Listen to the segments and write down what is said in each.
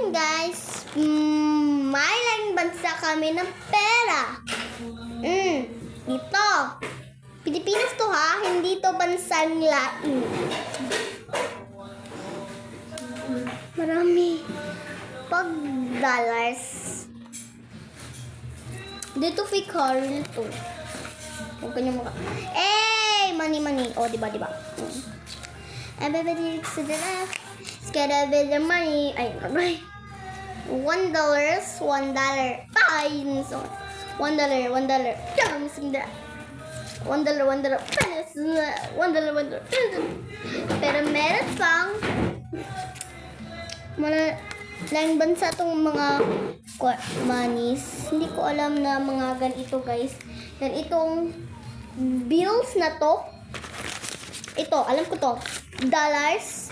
guys, may laking bansa kami ng pera. Dito. Pilipinas to ha, hindi to bansang lain. Marami. Pag dollars. Dito fake real to. Huwag kanyang mukha. Money. Oh, diba? Everybody looks to the left. It's gotta be the money. Ay, right. $1. Fine. So, $1. Comes in the $1. Pesos. $1. Pero meron pang laing bansa tong mga monies. Hindi ko alam na mga ganito guys. Yan itong bills na to. Ito, alam ko to. Dollars.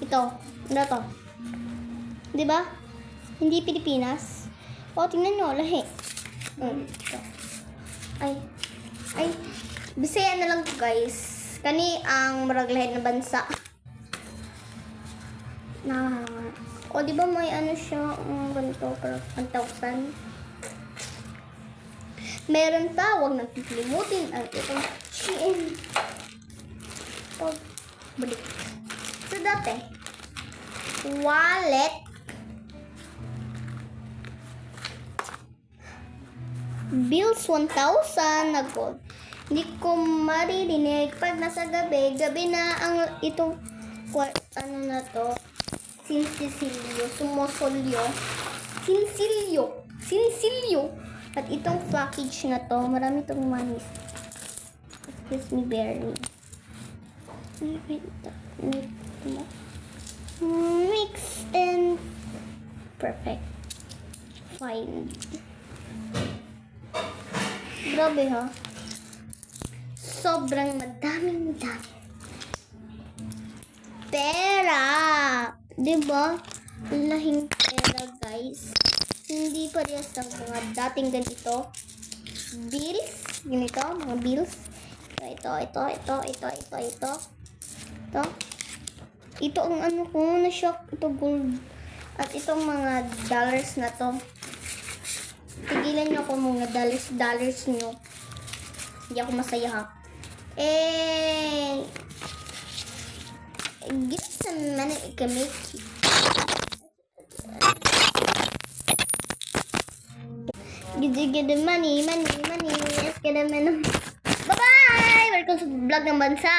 Ito. Ano to? Diba? Hindi Pilipinas. O, tingnan nyo. Lahi. Ito. Ay. Bisaya na lang to guys. Kani ang maraglahin na bansa. O, diba may ano siya? Ganito, pero 1,000. Meron pa, huwag nang pipilimutin ang itong Shein. Balik. So, dati, wallet, bills 1,000 na gold. Hindi ko maririnig pag nasa gabi na ang itong ano na to, sinsilyo, sinsilyo. At itong package na to, marami itong manis. Excuse me, bear me. Mix and perfect. Fine. Grabe ha. Sobrang madaming pera. Diba? Lahing pera guys. Hindi parehas ng mga dating ganito. Bills. Ganito, mga bills. Ito. Ito ang ano ko, na-shock. Ito gold. At itong mga dollars na to. Tigilan nyo ako mga dollars nyo. Hindi ako masaya ha. Give some money to make it. Get the money. Yes, get the money. Bye-bye! Welcome sa vlog ng bansa.